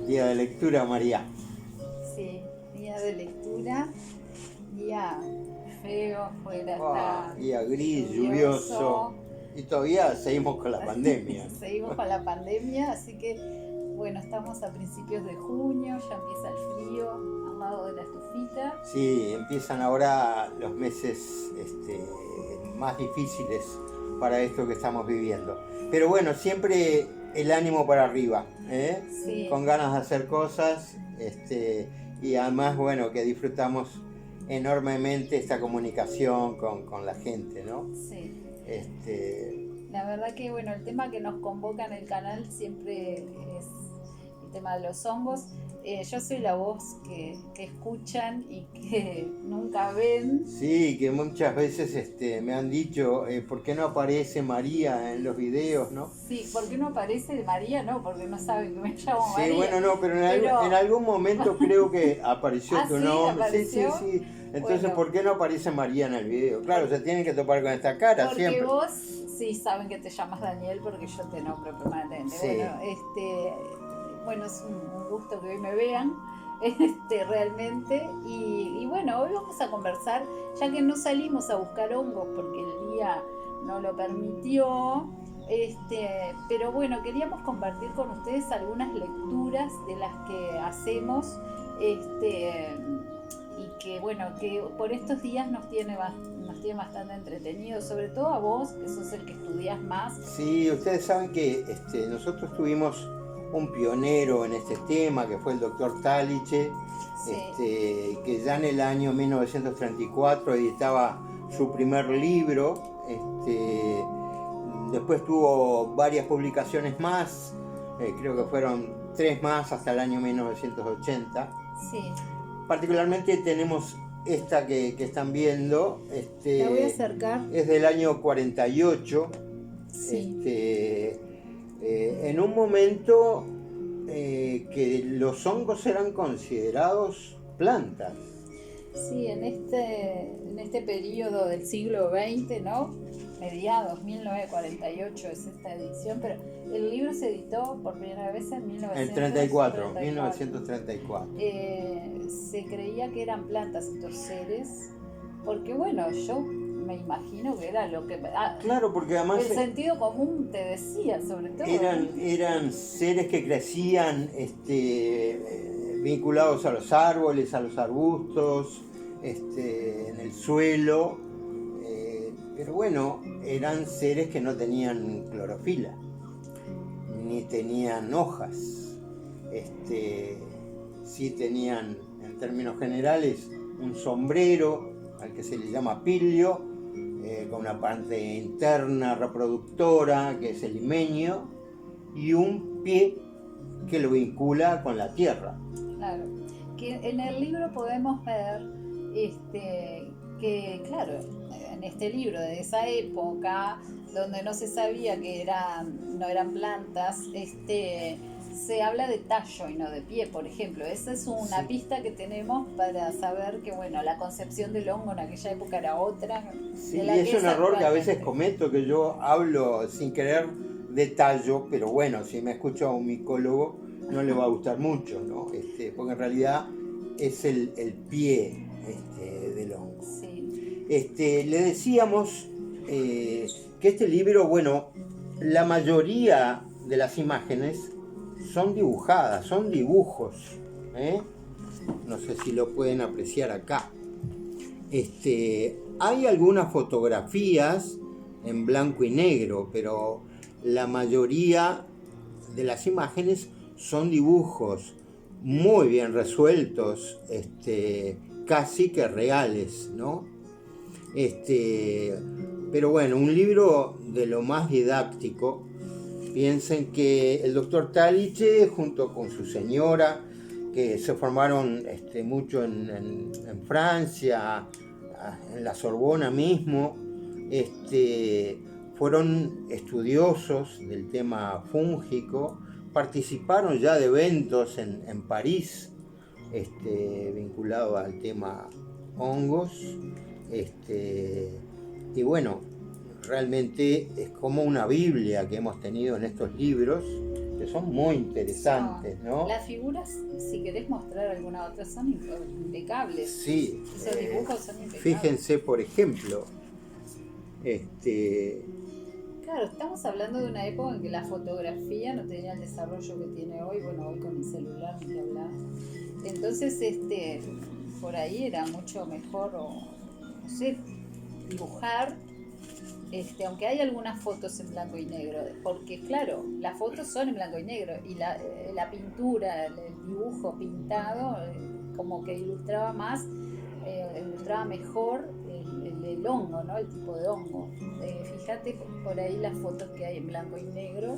Día de lectura, María. Sí, día de lectura, día feo, afuera está Día gris, lluvioso. lluvioso. Y todavía seguimos con la pandemia. Seguimos con la pandemia, así que bueno, estamos a principios de junio, ya empieza el frío al lado de la estufita. Sí, empiezan ahora los meses más difíciles para esto que estamos viviendo. Pero bueno, siempre el ánimo para arriba, ¿eh? Sí. Con ganas de hacer cosas, y además, bueno, que disfrutamos enormemente esta comunicación con la gente, ¿no? Sí. Este, La verdad que bueno, el tema que nos convoca en el canal siempre es el tema de los hongos. Yo soy la voz que escuchan y que nunca ven. Sí, que muchas veces me han dicho, ¿por qué no aparece María en los videos, no? Sí, ¿por qué no aparece María? No, porque no saben que me llamo Sí, María. bueno, no, pero en algún momento creo que apareció ¿Ah, tu sí? nombre. ¿Apareció? Sí. Entonces, Bueno. ¿por qué no aparece María en el video? Claro, se tienen que topar con esta cara Porque siempre. vos sí saben que te llamas Daniel porque yo te nombro permanentemente. Sí. Bueno, es un gusto que hoy me vean. Realmente y bueno, hoy vamos a conversar, ya que no salimos a buscar hongos porque el día no lo permitió, pero bueno, queríamos compartir con ustedes algunas lecturas de las que hacemos, y que bueno, que por estos días nos tiene bastante entretenidos, sobre todo a vos, que sos el que estudias más. Sí, ustedes saben que nosotros tuvimos un pionero en este tema, que fue el doctor Taliche, Sí. que ya en el año 1934 editaba su primer libro. Después tuvo varias publicaciones más, creo que fueron 3 más hasta el año 1980. Sí. Particularmente tenemos esta que están viendo. La voy a acercar. Es del año 48. Sí. En un momento que los hongos eran considerados plantas. Sí, en este periodo del siglo XX, ¿no? Mediados, 1948 es esta edición, pero el libro se editó por primera vez en 1934. 1934. Se creía que eran plantas estos seres, porque bueno, yo me imagino que era lo que... Claro, porque además el sentido común te decía, sobre todo. Eran seres que crecían vinculados a los árboles, a los arbustos, en el suelo, pero bueno, eran seres que no tenían clorofila, ni tenían hojas, sí tenían, en términos generales, un sombrero al que se le llama pilio, con una parte interna reproductora, que es el himenio, y un pie que lo vincula con la tierra. Claro, que en el libro podemos ver que, claro, en este libro de esa época, donde no se sabía que no eran plantas, se habla de tallo y no de pie, por ejemplo. Esa es una pista que tenemos para saber que, bueno, la concepción del hongo en aquella época era otra. Sí, y es un error que a veces cometo, que yo hablo sin querer de tallo, pero bueno, si me escucha un micólogo no le va a gustar mucho, ¿no? Porque en realidad es el pie del hongo. Sí. Le decíamos que este libro, bueno, la mayoría de las imágenes son dibujadas, son dibujos, no sé si lo pueden apreciar acá. Hay algunas fotografías en blanco y negro, pero la mayoría de las imágenes son dibujos muy bien resueltos, casi que reales, ¿no? Pero bueno, un libro de lo más didáctico. Piensen que el doctor Taliche, junto con su señora, que se formaron mucho en Francia, en la Sorbona mismo, fueron estudiosos del tema fúngico, participaron ya de eventos en París, vinculado al tema hongos, y bueno, realmente es como una Biblia que hemos tenido en estos libros, que son muy interesantes, ¿no? Las figuras, si querés mostrar alguna otra, son impecables. Sí. Esos dibujos son impecables. Fíjense, por ejemplo, Claro, estamos hablando de una época en que la fotografía no tenía el desarrollo que tiene hoy. Bueno, hoy con el celular ni hablar. Entonces, por ahí era mucho mejor, no sé, dibujar. Aunque hay algunas fotos en blanco y negro, porque claro, las fotos son en blanco y negro y la pintura, el dibujo pintado, como que ilustraba mejor el hongo, ¿no? El tipo de hongo. Fíjate por ahí las fotos que hay en blanco y negro.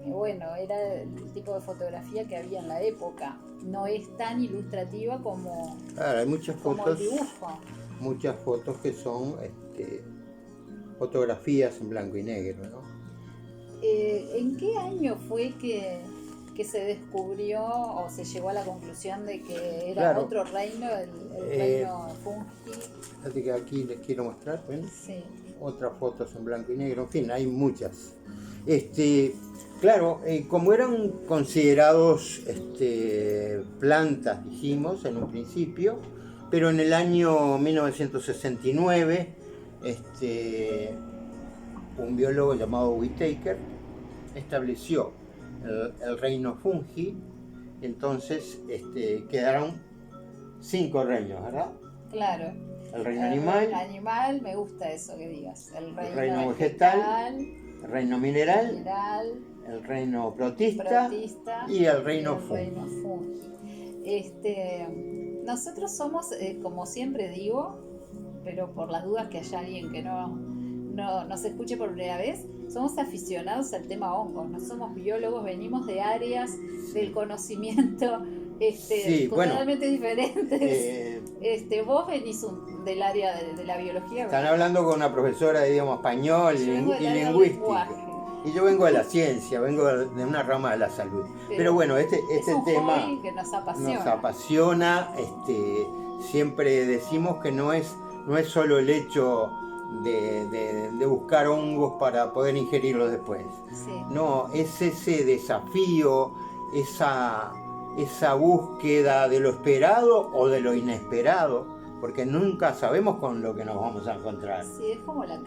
Bueno, era el tipo de fotografía que había en la época. No es tan ilustrativa como, claro, hay muchas fotos, el dibujo. Muchas fotos que son fotografías en blanco y negro, ¿no? ¿En qué año fue que se descubrió o se llegó a la conclusión de que era otro reino, el reino Fungi? Fíjate que aquí les quiero mostrar, ¿ven? Sí. Otras fotos en blanco y negro, en fin, hay muchas. Claro, como eran considerados plantas, dijimos en un principio, pero en el año 1969, un biólogo llamado Whittaker estableció el reino Fungi. Entonces quedaron 5 reinos, ¿verdad? Claro. El reino animal. El reino me gusta eso que digas. El reino vegetal, el reino mineral, el reino protista y el reino fungi. Nosotros somos, como siempre digo, pero por las dudas que haya alguien que no nos escuche por primera vez, somos aficionados al tema hongos, no somos biólogos, venimos de áreas del conocimiento totalmente diferentes. Vos venís del área de la biología. Están hablando con una profesora de idioma español y lingüística. Y yo vengo de la ciencia, vengo de una rama de la salud. Pero bueno, este tema que nos apasiona. Nos apasiona. Siempre decimos que no es solo el hecho de buscar hongos para poder ingerirlos después. Sí. No, es ese desafío, esa búsqueda de lo esperado o de lo inesperado, porque nunca sabemos con lo que nos vamos a encontrar. Sí, es como la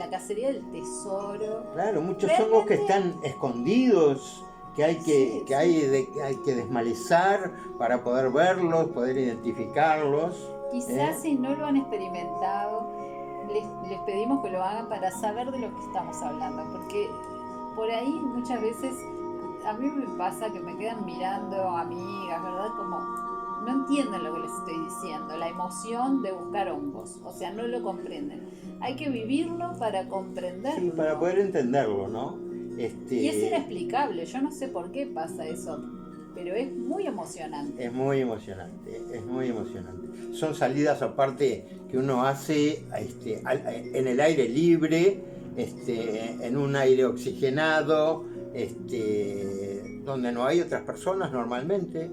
cacería del tesoro. Claro, muchos hongos que están escondidos, que hay que desmalezar para poder verlos, poder identificarlos. Quizás si no lo han experimentado, les pedimos que lo hagan para saber de lo que estamos hablando, porque por ahí muchas veces a mí me pasa que me quedan mirando amigas, ¿verdad? Como no entienden lo que les estoy diciendo, la emoción de buscar hongos, o sea, no lo comprenden. Hay que vivirlo para comprenderlo. Sí, para poder entenderlo, ¿no? Y es inexplicable, yo no sé por qué pasa eso, pero es muy emocionante. Es muy emocionante. Son salidas aparte que uno hace en el aire libre, en un aire oxigenado, donde no hay otras personas normalmente.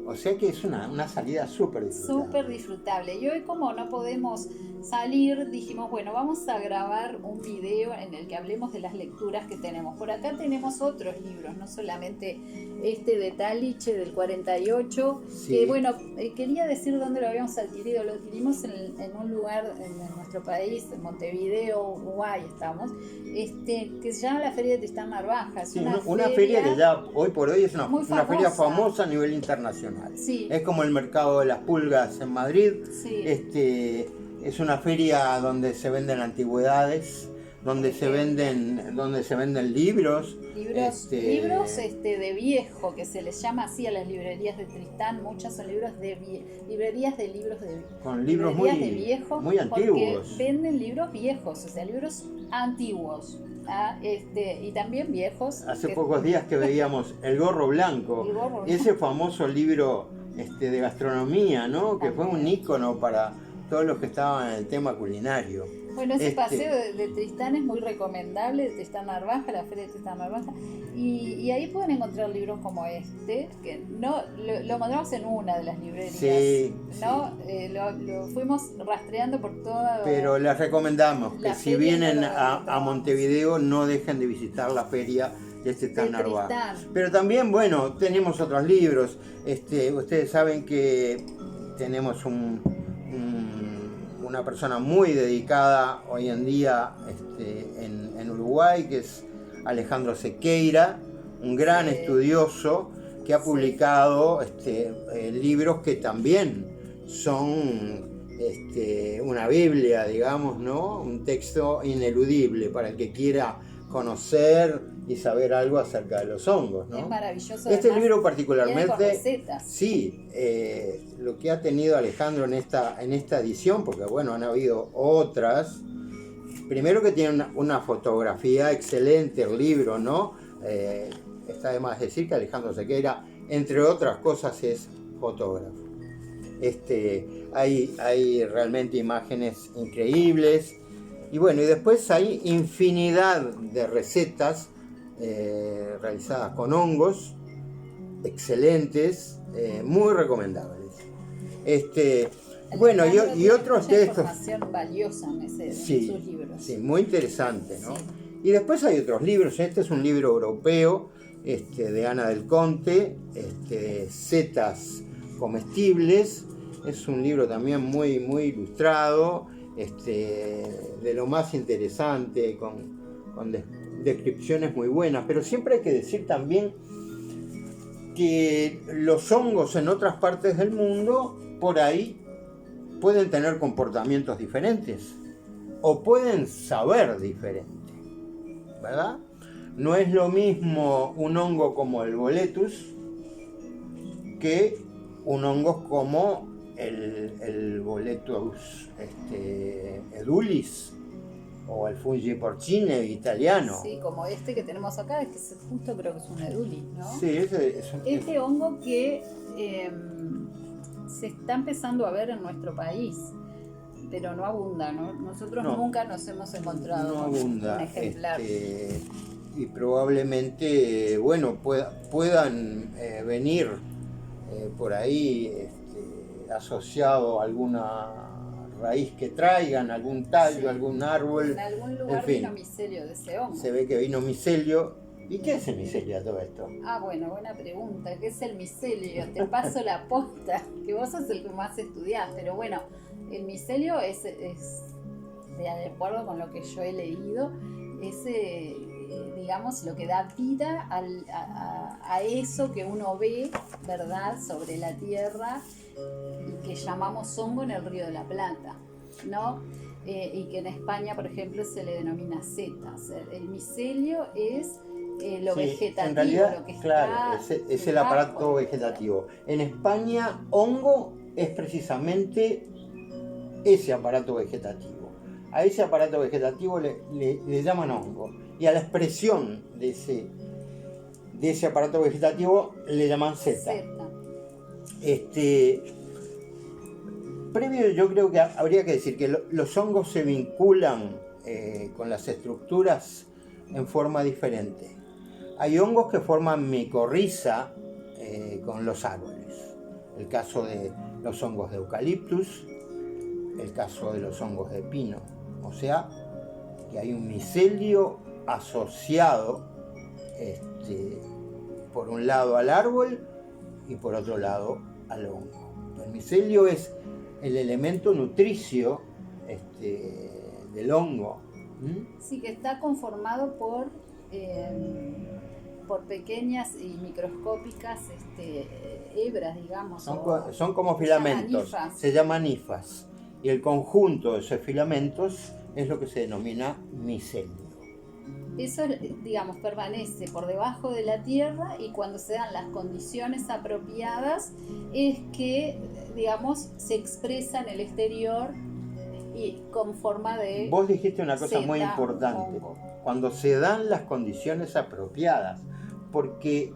O sea que es una salida súper disfrutable. Súper disfrutable. Y hoy, como no podemos salir, dijimos, bueno, vamos a grabar un video en el que hablemos de las lecturas que tenemos. Por acá tenemos otros libros, no solamente de Taliche del 48, sí. Que bueno, quería decir dónde lo habíamos adquirido. Lo adquirimos en un lugar en nuestro país, en Montevideo, Uruguay estamos, que se llama la Feria de Tristán Narvaja. Es una feria que ya hoy por hoy es una feria famosa a nivel internacional. Sí. Es como el mercado de las pulgas en Madrid. Sí. Es una feria donde se venden antigüedades, donde se venden libros. Libros de viejo, que se les llama así a las librerías de Tristán. Muchas son librerías de libros de con libros muy viejos, muy antiguos. Porque venden libros viejos, o sea, libros antiguos. Y también viejos. Hace pocos días que veíamos El Gorro Blanco, ese famoso libro de gastronomía, ¿no? Que fue un ícono para todos los que estaban en el tema culinario. Bueno, ese paseo de Tristán es muy recomendable, de Tristán Narvaja, la Feria de Tristán Narvaja, y ahí pueden encontrar libros como este, que no lo encontramos en una de las librerías, sí, ¿no? Sí. Lo fuimos rastreando por toda... Pero les recomendamos que si vienen a Montevideo no dejen de visitar la feria de Tristán Narvaja. Pero también, bueno, tenemos otros libros. Ustedes saben que tenemos una persona muy dedicada hoy en día en Uruguay, que es Alejandro Sequeira, un gran estudioso que ha publicado libros que también son una Biblia, digamos, ¿no? Un texto ineludible para el que quiera conocer y saber algo acerca de los hongos, ¿no? Es maravilloso. Este libro particularmente, recetas. Sí, lo que ha tenido Alejandro en esta edición, porque bueno, han habido otras. Primero que tiene una fotografía excelente el libro, ¿no? Está de más decir que Alejandro Sequeira, entre otras cosas, es fotógrafo. Hay realmente imágenes increíbles. Y bueno, y después hay infinidad de recetas realizadas con hongos, excelentes, muy recomendables. Bueno, y otros de estos... información valiosa en sus libros. Sí, muy interesante, ¿no? Sí. Y después hay otros libros. Este es un libro europeo, de Ana del Conte, Setas comestibles. Es un libro también muy, muy ilustrado, de lo más interesante, con descripciones muy buenas. Pero siempre hay que decir también que los hongos en otras partes del mundo, por ahí, pueden tener comportamientos diferentes o pueden saber diferente, ¿verdad? No es lo mismo un hongo como el Boletus que un hongo como el Boletus edulis o el Fungi porcine italiano. Sí, como que tenemos acá, que justo creo que es un edulis, ¿no? Sí, este hongo que se está empezando a ver en nuestro país, pero no abunda, ¿no? Nosotros nunca nos hemos encontrado con un ejemplar. Y probablemente, bueno, puedan venir por ahí asociado a alguna raíz que traigan, algún tallo, algún árbol. En algún lugar vino micelio de ese hongo. Se ve que vino micelio. ¿Y qué es el micelio a todo esto? Bueno, buena pregunta. ¿Qué es el micelio? Te paso la posta, que vos sos el que más estudiás. Pero bueno, el micelio es de acuerdo con lo que yo he leído, digamos, lo que da vida a eso que uno ve, ¿verdad?, sobre la tierra y que llamamos hongo en el Río de la Plata, ¿no? Y que en España, por ejemplo, se le denomina setas. El micelio es lo vegetativo, en realidad, lo que claro, es el aparato vegetativo. En España, hongo es precisamente ese aparato vegetativo. A ese aparato vegetativo le llaman hongo. Y a la expresión de ese aparato vegetativo le llaman seta. Previo, yo creo que habría que decir que los hongos se vinculan con las estructuras en forma diferente. Hay hongos que forman micorriza con los árboles. El caso de los hongos de eucaliptus, el caso de los hongos de pino. O sea, que hay un micelio asociado por un lado al árbol y por otro lado al hongo. El micelio es el elemento nutricio del hongo. Sí, que está conformado por pequeñas y microscópicas hebras, digamos. Son como filamentos, se llaman hifas. Y el conjunto de esos filamentos es lo que se denomina micelio. Eso, digamos, permanece por debajo de la tierra y cuando se dan las condiciones apropiadas es que, digamos, se expresa en el exterior y con forma de... Vos dijiste una cosa muy importante, cuando se dan las condiciones apropiadas, porque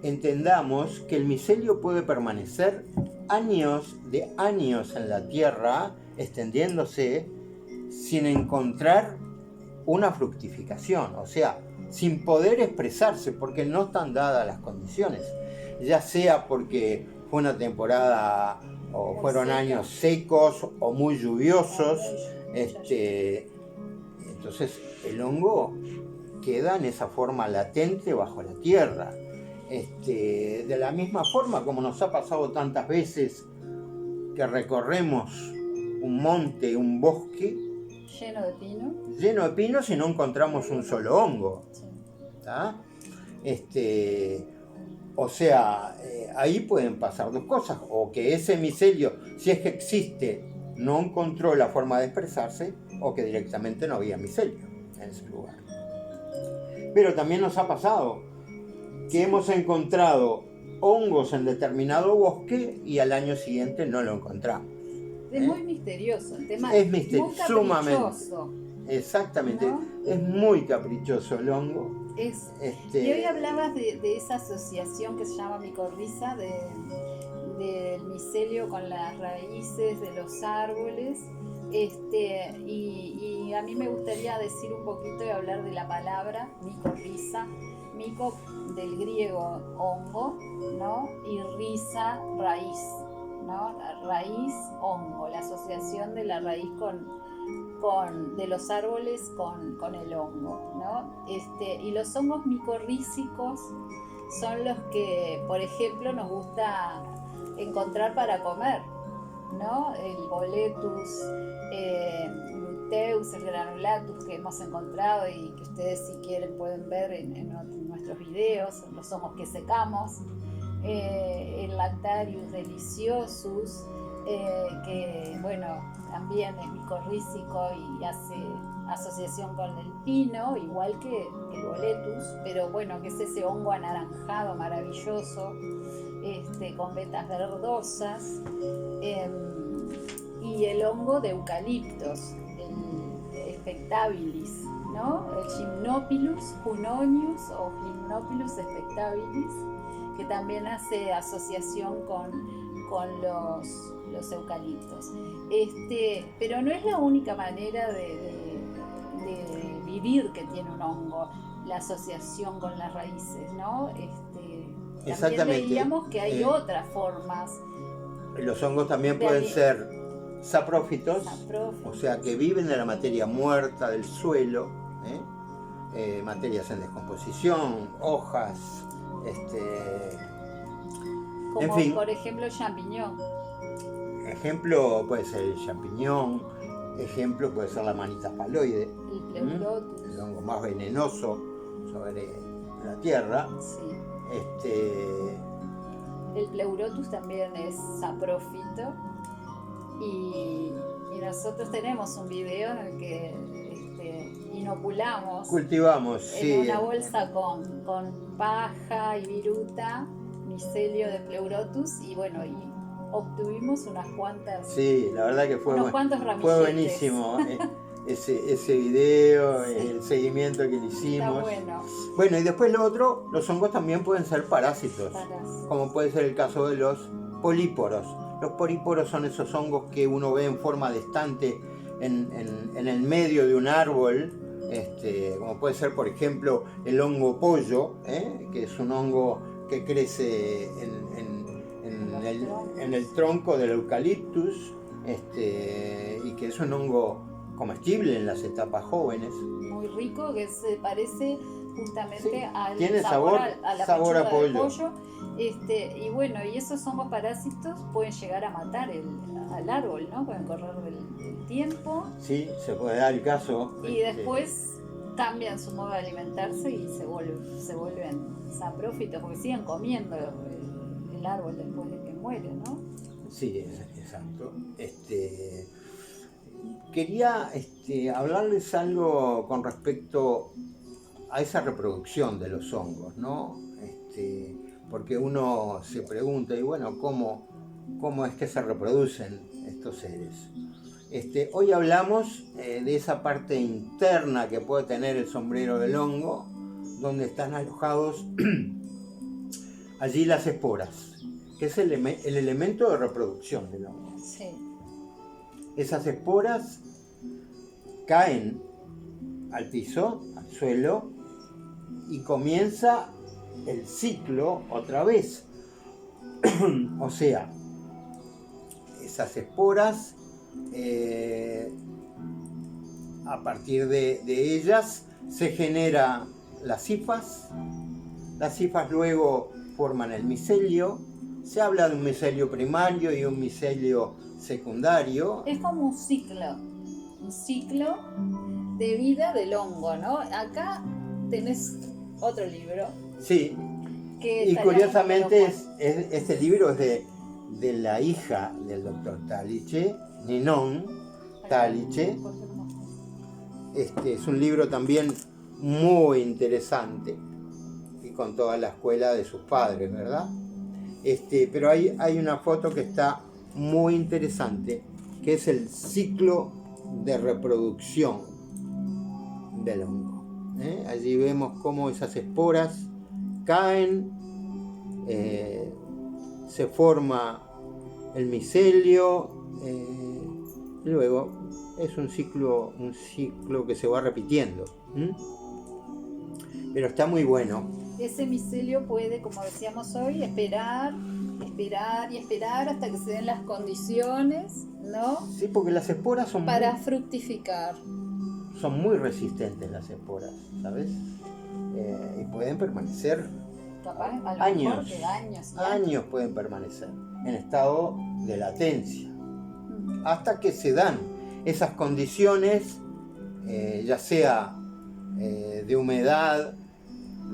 entendamos que el micelio puede permanecer años en la tierra, extendiéndose sin encontrar una fructificación, o sea, sin poder expresarse porque no están dadas las condiciones, ya sea porque fue una temporada o Muy fueron seca. años secos o muy lluviosos, entonces el hongo queda en esa forma latente bajo la tierra. De la misma forma como nos ha pasado tantas veces que recorremos un monte, un bosque lleno de pinos y no encontramos un solo hongo. sí. ¿Tá? O sea, ahí pueden pasar dos cosas, o que ese micelio, si es que existe, no encontró la forma de expresarse, o que directamente no había micelio en ese lugar. Pero también nos ha pasado que hemos encontrado hongos en determinado bosque y al año siguiente no lo encontramos. Es muy misterioso el tema. Es muy caprichoso. Exactamente, ¿no? Es muy caprichoso el hongo. Y hoy hablabas de esa asociación que se llama micorriza, del micelio con las raíces de los árboles. Y a mí me gustaría decir un poquito y hablar de la palabra micorriza. Mico del griego hongo, ¿no? Y riza raíz, ¿no? La raíz hongo, la asociación de la raíz de los árboles con el hongo, ¿no? Y los hongos micorrícicos son los que, por ejemplo, nos gusta encontrar para comer, ¿no? El boletus, luteus, el granulatus que hemos encontrado y que ustedes si quieren pueden ver en nuestros videos, los hongos que secamos, el Lactarius deliciosus, que bueno, también es micorrícico y hace asociación con el pino, igual que el boletus, pero bueno, que es ese hongo anaranjado maravilloso, con vetas verdosas, y el hongo de eucaliptos, el spectabilis, ¿no? El Gymnopilus junonius o Gymnopilus spectabilis, que también hace asociación con los eucaliptos. Pero no es la única manera de vivir que tiene un hongo, la asociación con las raíces, ¿no? También veíamos que hay otras formas. Los hongos también pueden ser saprófitos, o sea, que viven de la materia muerta del suelo, materias en descomposición, hojas, como en fin. Por ejemplo el champiñón. Ejemplo puede ser el champiñón, ejemplo puede ser la manita paloide, el pleurotus, el hongo más venenoso sobre la tierra. Sí. El pleurotus también es saprófito y nosotros tenemos un video en el que inoculamos, cultivamos en una bolsa con paja y viruta, micelio de pleurotus y bueno, y obtuvimos unas cuantas. Sí, la verdad que fue buenísimo ese video, el seguimiento que le hicimos. Está bueno, y después lo otro, los hongos también pueden ser parásitos, como puede ser el caso de los políporos. Los políporos son esos hongos que uno ve en forma de estante en el medio de un árbol, como puede ser, por ejemplo, el hongo pollo, que es un hongo que crece en el tronco del eucaliptus, y que es un hongo comestible en las etapas jóvenes. Muy rico, que se parece justamente al tiene sabor a pollo. Y bueno, y esos hongos parásitos pueden llegar a matar al árbol, ¿no? Pueden correr del tiempo. Sí, se puede dar el caso. Y después cambian su modo de alimentarse y se vuelven saprófitos, porque siguen comiendo el árbol después de que muere, ¿no? Sí, exacto. Quería hablarles algo con respecto a esa reproducción de los hongos, ¿no? Porque uno se pregunta, y bueno, ¿cómo es que se reproducen estos seres? Hoy hablamos de esa parte interna que puede tener el sombrero del hongo, donde están alojados allí las esporas, que es el elemento de reproducción del hongo. Sí. Esas esporas caen al piso, al suelo, y comienza el ciclo otra vez. O sea, esas esporas, a partir de ellas se genera las hifas luego forman el micelio. Se habla de un micelio primario y un micelio secundario. Es como un ciclo de vida del hongo, ¿no? Acá tenés otro libro. Sí, y curiosamente este libro es de la hija del doctor Taliche, Ninon Taliche. Es un libro también muy interesante y con toda la escuela de sus padres, ¿verdad? Pero hay una foto que está muy interesante, que es el ciclo de reproducción del hongo. Allí vemos cómo esas esporas caen, se forma el micelio, luego es un ciclo que se va repitiendo. Pero está muy bueno. Ese micelio puede, como decíamos hoy, esperar hasta que se den las condiciones, ¿no? Sí, porque las esporas son para fructificar. Son muy resistentes las esporas, ¿sabes? Y pueden permanecer años pueden permanecer en estado de latencia, hasta que se dan esas condiciones, ya sea de humedad,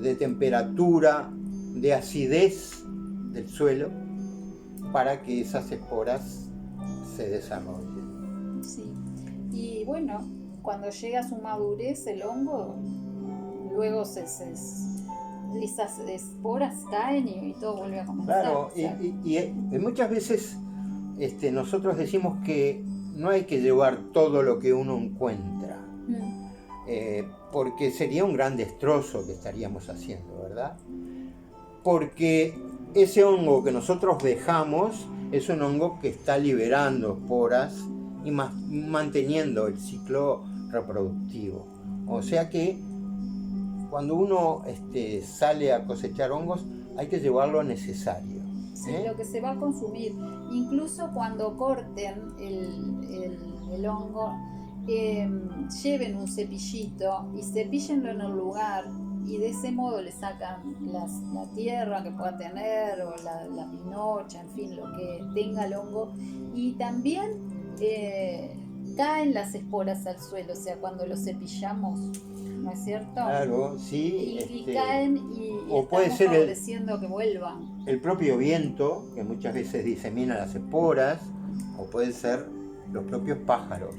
de temperatura, de acidez del suelo, para que esas esporas se desarrollen. Sí, y bueno, cuando llega a su madurez el hongo, luego esas esporas caen y todo vuelve a comenzar. Claro, y muchas veces nosotros decimos que no hay que llevar todo lo que uno encuentra, porque sería un gran destrozo que estaríamos haciendo, ¿verdad? Porque ese hongo que nosotros dejamos es un hongo que está liberando esporas y manteniendo el ciclo reproductivo. O sea que cuando uno sale a cosechar hongos, hay que llevar lo necesario. Sí, lo que se va a consumir. Incluso cuando corten el hongo, lleven un cepillito y cepíllenlo en el lugar, y de ese modo le sacan la tierra que pueda tener, o la pinocha, en fin, lo que tenga el hongo. Y también caen las esporas al suelo, o sea, cuando lo cepillamos, ¿no es cierto? Claro, sí. Y caen y o puede estamos ser favoreciendo que vuelvan. El propio viento, que muchas veces disemina las esporas, o pueden ser los propios pájaros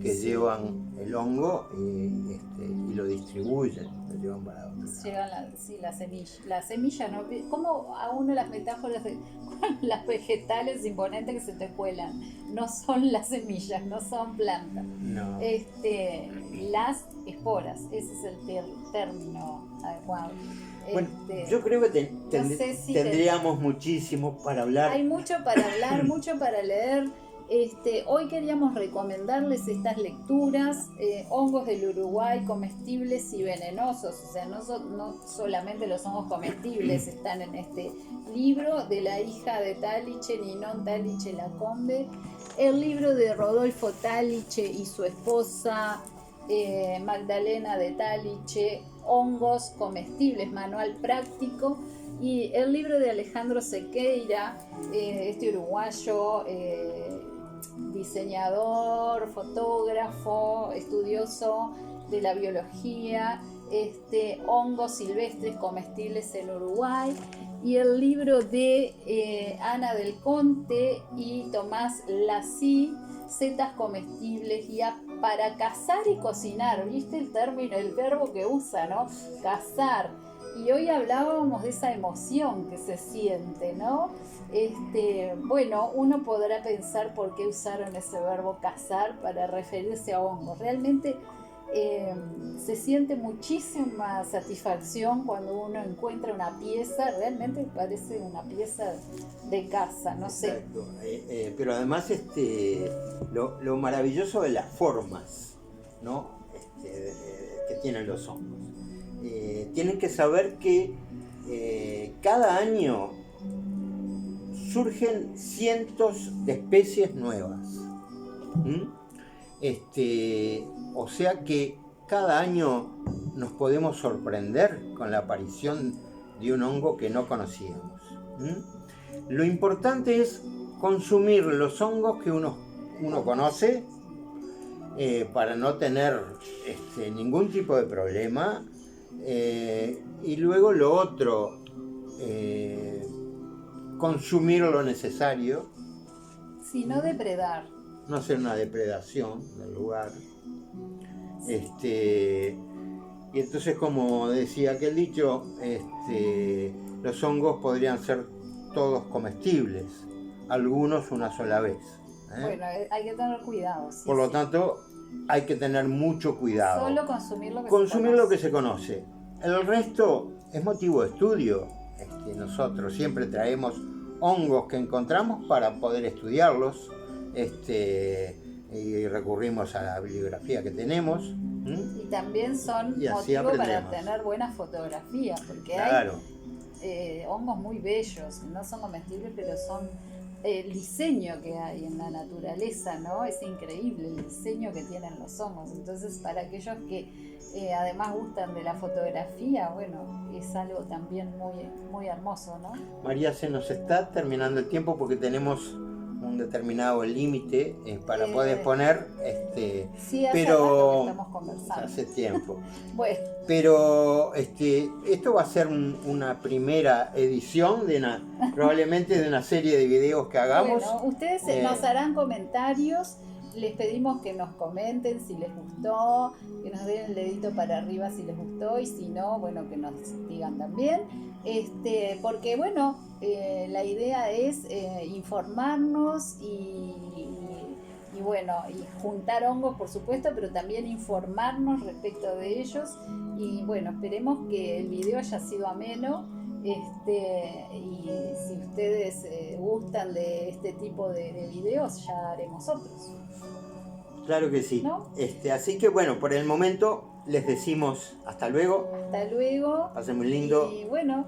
que llevan el hongo y lo distribuyen, lo llevan para otro lado. Llevan la semilla, ¿no? ¿Cómo a uno las metáforas de las vegetales imponentes que se te cuelan? No son las semillas, no son plantas. No. Las esporas, ese es el término adecuado. Bueno, yo creo que tendríamos muchísimo para hablar. Hay mucho para hablar, mucho para leer. Hoy queríamos recomendarles estas lecturas, hongos del Uruguay, comestibles y venenosos. O sea, no solamente los hongos comestibles están en este libro de la hija de Taliche, Ninon Taliche Lacombe, el libro de Rodolfo Taliche y su esposa Magdalena de Taliche, hongos comestibles, manual práctico, y el libro de Alejandro Sequeira, este uruguayo, diseñador, fotógrafo, estudioso de la biología, hongos silvestres comestibles en Uruguay, y el libro de Ana del Conte y Tomás Lacy, setas comestibles para cazar y cocinar. ¿Viste el término, el verbo que usa, ¿no? Cazar. Y hoy hablábamos de esa emoción que se siente, ¿no? Bueno, uno podrá pensar por qué usaron ese verbo cazar para referirse a hongos. Realmente se siente muchísima satisfacción cuando uno encuentra una pieza, realmente parece una pieza de caza, no sé. Exacto. Pero además lo maravilloso de las formas ¿no? Que tienen los hongos. Tienen que saber que cada año surgen cientos de especies nuevas. O sea que cada año nos podemos sorprender con la aparición de un hongo que no conocíamos. Lo importante es consumir los hongos que uno conoce para no tener ningún tipo de problema. Y luego lo otro, consumir lo necesario. Sí, no depredar. No hacer una depredación del lugar. Y entonces, como decía aquel dicho, los hongos podrían ser todos comestibles, algunos una sola vez. Bueno, hay que tener cuidado. Sí, Por lo tanto, hay que tener mucho cuidado. Solo consumir lo que consumir lo que se conoce. El resto es motivo de estudio. Nosotros siempre traemos hongos que encontramos para poder estudiarlos. Y recurrimos a la bibliografía que tenemos. Y también son motivo para tener buenas fotografías, porque claro, hay hongos muy bellos, no son comestibles, pero son el diseño que hay en la naturaleza, ¿no? Es increíble el diseño que tienen los hongos. Entonces, para aquellos que además gustan de la fotografía, bueno, es algo también muy, muy hermoso, ¿no? María, se nos está terminando el tiempo porque tenemos un determinado límite para poder exponer, sí, hace pero rato que estamos conversando. Hace tiempo. Bueno. Pero esto va a ser una primera edición probablemente de una serie de videos que hagamos. Bueno, ustedes nos harán comentarios. Les pedimos que nos comenten si les gustó, que nos den el dedito para arriba si les gustó, y si no, bueno, que nos digan también. Porque bueno, la idea es informarnos y bueno, y juntar hongos, por supuesto, pero también informarnos respecto de ellos. Y bueno, esperemos que el video haya sido ameno. Y si ustedes gustan de este tipo de videos, ya haremos otros. Claro que sí, ¿no? Así que bueno, por el momento les decimos hasta luego. Hasta luego. Pasen muy lindo. Y bueno,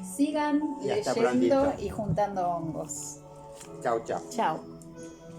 sigan leyendo y juntando hongos. Chao, chao. Chao.